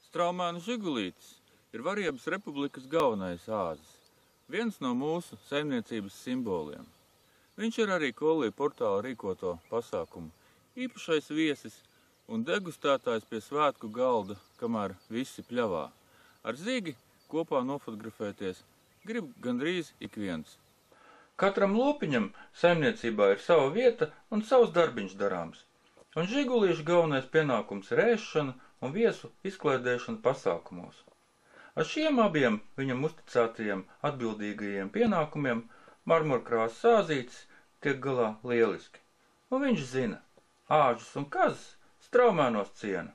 Straumēnu žigulītis ir Variebas republikas galvenais āzis, viens no mūsu saimniecības simboliem. Viņš ir arī Kolija portāla rīkoto pasākumu īpašais viesis un degustētājs pie svētku galda, kamēr visi pļavā. Ar zigi kopā nofotografēties grib gandrīz ik viens. Katram lopiņam saimniecībā ir sava vieta un savs darbiņš darāms, un žigulīša galvenais pienākums ir ēšana un viesu izklaidēšana pasākumos. Ar šiem abiem viņam uzticētajiem atbildīgajiem pienākumiem marmorkrāsas āzītis tiek galā lieliski, un viņš zina, āžus un kazas Straumēnos ciena.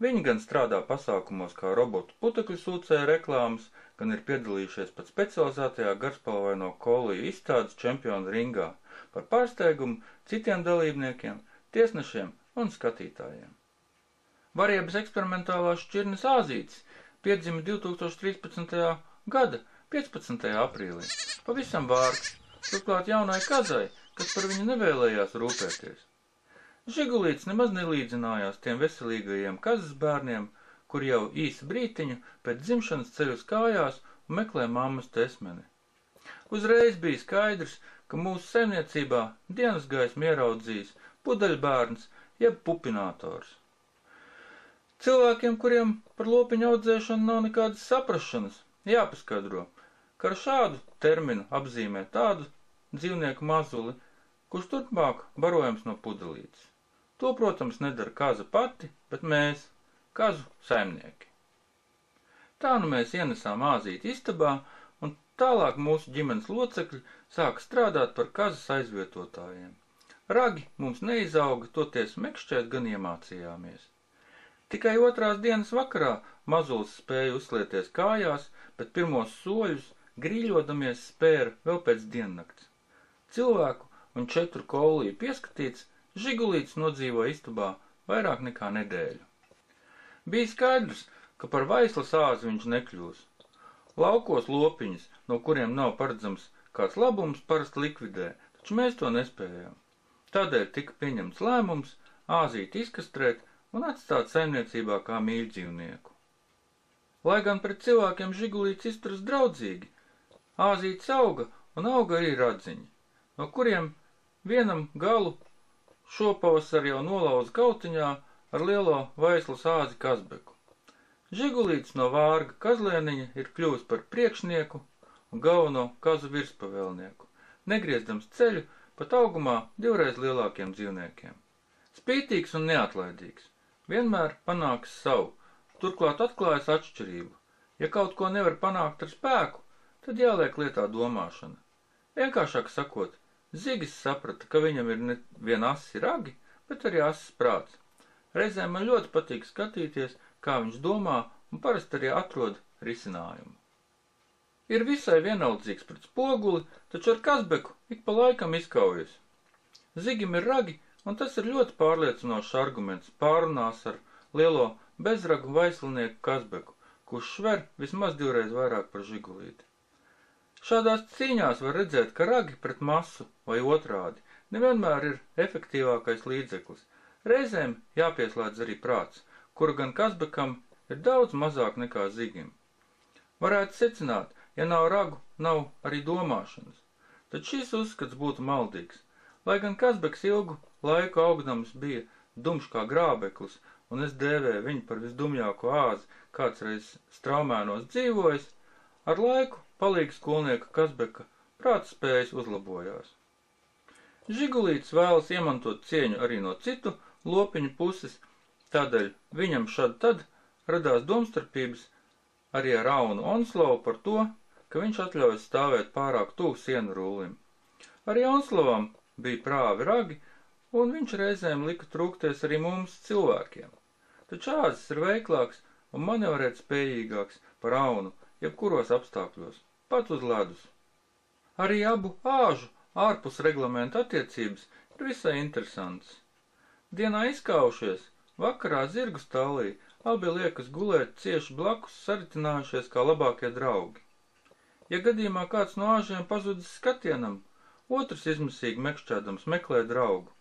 Viņi gan strādā pasākumos kā robotu putekļu sūcēja reklāmas, gan ir piedalījušies pat specializētajā garspalvaino koliju izstādes čempionu ringā par pārsteigumu citiem dalībniekiem, tiesnešiem un skatītājiem. Variebas eksperimentālās šķirnes āzītis piedzima 2013. gada 15. aprīlī, pavisam vārgs, turklāt jaunai kazai, kas par viņu nevēlējās rūpēties. Žigulītis nemaz nelīdzinājās tiem veselīgajiem kazas bērniem, kur jau īsi brītiņu pēc dzimšanas ceļ uz kājās un meklē mammas tesmeni. Uzreiz bija skaidrs, ka mūsu saimniecībā dienas gaismu ieraudzījis pudeļbērns jeb pupinātors. Cilvēkiem, kuriem par lopiņu audzēšanu nav nekādas saprašanas, jāpaskaidro, ka ar šādu terminu apzīmē tādu dzīvnieku mazuli, kurš turpmāk barojams no pudelītes. To, protams, nedara kaza pati, bet mēs, kazu saimnieki. Tā nu mēs ienesām āzīti istabā, un tālāk mūsu ģimenes locekļi sāka strādāt par kazas aizvietotājiem. Ragi mums neizauga, toties mekšķēt gan iemācījāmies. Tikai otrās dienas vakarā mazulis spēja uzslieties kājās, bet pirmos soļus grīļodamies spēra vēl pēc diennakts. Cilvēku un 4 koliju pieskatīts, žigulītis nodzīvoja istabā vairāk nekā nedēļu. Bija skaidrs, ka par vaislas āzi viņš nekļūs. Laukos lopiņas, no kuriem nav paredzams kāds labums, parasti likvidē, taču mēs to nespējām. Tādēļ tika pieņemts lēmums āzīti izkastrēt un atstāt saimniecībā kā mīļdzīvnieku. Lai gan pret cilvēkiem žigulītis izturas draudzīgi, āzītis auga un auga arī radziņi, no kuriem vienam galu šopavasar jau nolauza kautiņā ar lielo vaislas āzi Kazbeku. Žigulītis no vārga kazlēniņa ir kļuvis par priekšnieku un galveno kazu virspavēlnieku, negriezdams ceļu pat augumā 2 lielākiem dzīvniekiem. Spītīgs un neatlaidīgs, vienmēr panāks savu, turklāt atklājas atšķirību. Ja kaut ko nevar panākt ar spēku, tad jāliek lietā domāšana. Vienkāršāk sakot, Zigis saprata, ka viņam ir ne vien asi ragi, bet arī asis prāts. Reizēm man ļoti patīk skatīties, kā viņš domā un parasti arī atrod risinājumu. Ir visai vienaldzīgs pret spoguli, taču ar Kazbeku ik pa laikam izkaujas. Zigim ir ragi, un tas ir ļoti pārliecinošs arguments pārunās ar lielo bezragu vaislinieku Kazbeku, kurš šver vismaz 2 vairāk par žigulīti. Šādās cīņās var redzēt, ka ragi pret masu vai otrādi nevienmēr ir efektīvākais līdzeklis. Reizēm jāpieslēdz arī prāts, kura gan Kazbekam ir daudz mazāk nekā Zigim. Varētu secināt, ja nav ragu, nav arī domāšanas. Tad šis uzskats būtu maldīgs. Lai gan Kazbeks ilgu laiku augdams bija dumšs kā grābeklis, un es dēvēju viņu par visdumjāko āzi, kāds reiz Straumēnos dzīvojis, ar laiku palīga skolnieka Kazbeka prāta spējas uzlabojās. Žigulītis vēlas iemantot cieņu arī no citu lopiņu puses, tādēļ viņam šad tad radās domstarpības arī ar Raunu Onslavu par to, ka viņš atļaujas stāvēt pārāk tuvu sienu rūlim. Arī Onslavam bija prāvi ragi, un viņš reizēm lika trūkties arī mums cilvēkiem. Taču āzis ir veiklāks un manevrēt spējīgāks par Raunu, jebkuros apstākļos, pat uz ledus. Arī abu āžu ārpus reglamenta attiecības ir visai interesants. Dienā izkaušies, vakarā zirgu stālī abi liekas gulēt cieši blakus saritinājušies kā labākie draugi. Ja gadījumā kāds no āžiem pazudis skatienam, otrs izmisīgi mekšķēdams meklē draugu.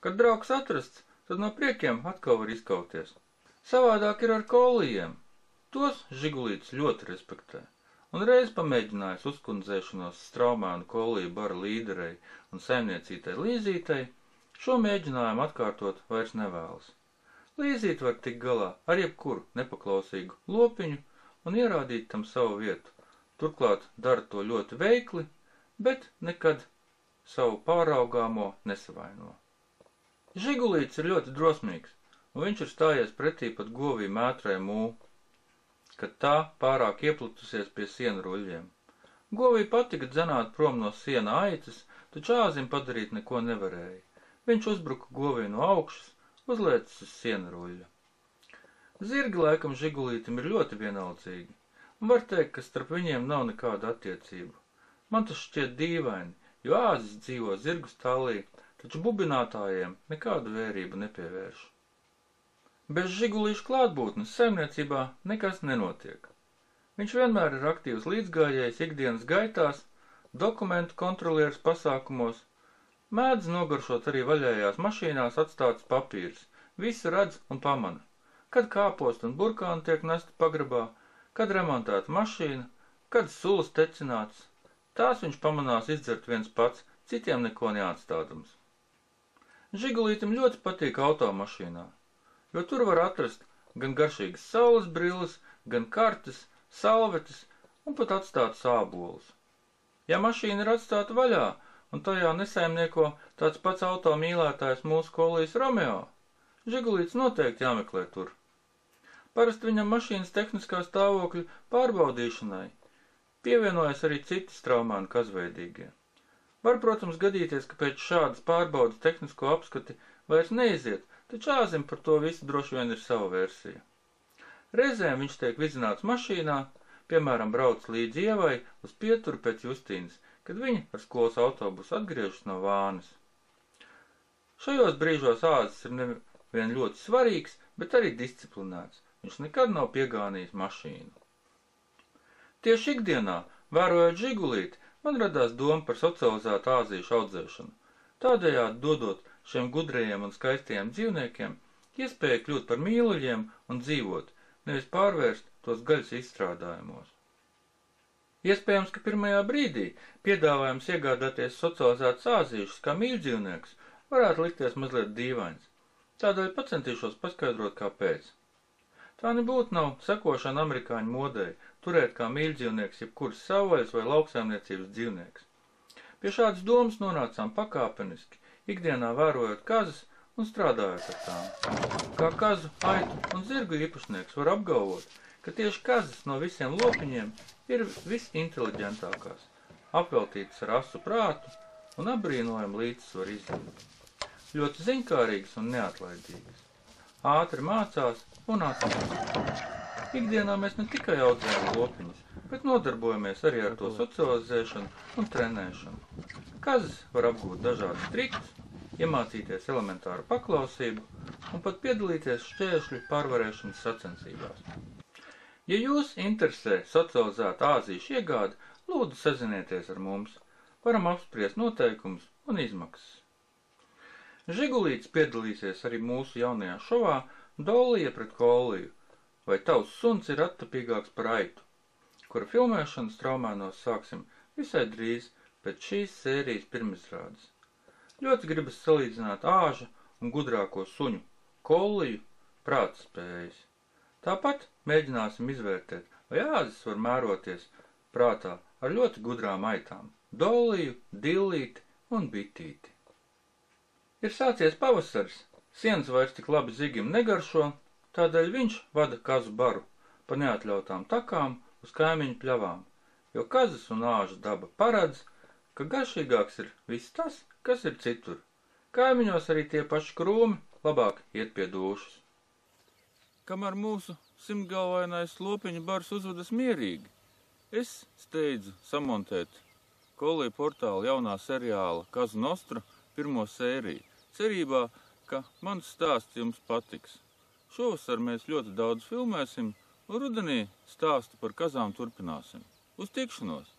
Kad draugs atrasts, tad no priekiem atkal var izkauties. Savādāk ir ar kolijiem. Tos Žigulītis ļoti respektē, un reiz pamēģinājis uzkundzēšanos Straumēnu koliju bara līderei un saimniecītei Līzītei, šo mēģinājumu atkārtot vairs nevēlas. Līzīte var tikt galā ar jebkuru nepaklausīgu lopiņu un ierādīt tam savu vietu. Turklāt dara to ļoti veikli, bet nekad savu pāraugāmo nesavaino. Žigulītis ir ļoti drosmīgs, un viņš ir stājies pretī pat govī mētrai Mū, kad tā pārāk ieplatusies pie sienu ruļļiem. Govī patika dzenāt prom no siena aitas, taču āzim padarīt neko nevarēja. Viņš uzbruka govī no augšas, uzliecis uz siena ruļļa. Zirgi laikam Žigulītim ir ļoti vienaldzīgi, un var teikt, ka starp viņiem nav nekāda attiecība. Man tas šķiet dīvaini, jo āzis dzīvo zirgu stallī, taču bubinātājiem nekādu vērību nepievērš. Bez Žigulīša klātbūtnes saimniecībā nekas nenotiek. Viņš vienmēr ir aktīvs līdzgājējs ikdienas gaitās, dokumentu kontrolieris pasākumos, mēdz nogaršot arī vaļējās mašīnās atstāts papīrs, visu redz un pamana, kad kāpost un burkāni tiek nesti pagrabā, kad remontēta mašīna, kad sulas tecināts. Tās viņš pamanās izdzert viens pats, citiem neko neatstādams. Žigulītim ļoti patīk automašīnā, jo tur var atrast gan garšīgas saules brilles, gan kartes, salvetes un pat atstātas ābolus. Ja mašīna ir atstāta vaļā un tajā nesaimnieko tāds pats auto mīlētājs mūsu kolijas Romeo, Žigulīts noteikti jāmeklē tur. Parasti viņam mašīnas tehniskā stāvokļa pārbaudīšanai pievienojas arī citi Straumēnu kazveidīgie. Var, protams, gadīties, ka pēc šādas pārbaudas tehnisko apskati vairs neiziet, taču āzim par to visu droši vien ir sava versija. Reizēm viņš tiek vizināts mašīnā, piemēram, brauc līdz Ievai uz Pieturu pēc Justīnas, kad viņa ar skolas autobusu atgriežas no Vānes. Šajos brīžos āzis ir nevien ļoti svarīgs, bet arī disciplinēts. Viņš nekad nav piegānījis mašīnu. Tieši ikdienā, vērojot Žigulīti, man radās doma par socializētu āzīšu audzēšanu, tādējādi dodot šiem gudrajiem un skaistajiem dzīvniekiem iespēju kļūt par mīluļiem un dzīvot, nevis pārvērst tos gaļas izstrādājumos. Iespējams, ka pirmajā brīdī piedāvājums iegādāties socializētus āzīšus kā mīļdzīvniekus varētu likties mazliet dīvains, tādēļ pacentīšos paskaidrot, kāpēc. Tā nebūtu nav sekošana amerikāņu modei, turēt kā mīļdzīvnieks jebkuras savvaļas vai lauksaimniecības dzīvnieks. Pie šādas domas nonācām pakāpeniski, ikdienā vērojot kazas un strādājot ar tām. Kā kazu, aitu un zirgu īpašnieks var apgalvot, ka tieši kazas no visiem lopiņiem ir visinteliģentākās, apveltītas ar asu prātu un apbrīnojumu līdzsvaru izjūtu. Ļoti ziņkārīgas un neatlaidīgas. Ātri mācās un attīstās. Ikdienā mēs ne tikai audzējam lopiņus, bet nodarbojamies arī ar to socializēšanu un trenēšanu. Kazas var apgūt dažādus trikus, iemācīties elementāru paklausību un pat piedalīties šķēršļu pārvarēšanas sacensībās. Ja jūs interesē socializēta āzīšu iegāde, lūdzu sazinieties ar mums, varam apspriest noteikumus un izmaksas. Žigulītis piedalīsies arī mūsu jaunajā šovā Dollija pret Koliju, vai tavs suns ir attapīgāks par aitu, kura filmēšanu Straumēnos sāksim visai drīz pēc šīs sērijas pirmizrādes. Ļoti gribas salīdzināt āža un gudrāko suņu Koliju prāta spējas. Tāpat mēģināsim izvērtēt, vai āzis var mēroties prātā ar ļoti gudrām aitām – Dolliju, Dillīti un Bitīti. Ir sācies pavasaris, sienas vairs tik labi zigim negaršo, tādēļ viņš vada kazu baru pa neatļautām takām uz kaimiņu pļavām, jo kazas un āža daba paredz, ka garšīgāks ir viss tas, kas ir citur. Kaimiņos arī tie paši krūmi labāk iet pie dūšas. Kamēr mūsu simtgalvainais lopiņu bars uzvedas mierīgi, es steidzu samontēt Kolija portāla jaunā seriāla Kazu Nostra pirmo sēriju, cerībā, ka mans stāsts jums patiks. Šovasar mēs ļoti daudz filmēsim, un rudenī stāstu par kazām turpināsim. Uz tikšanos!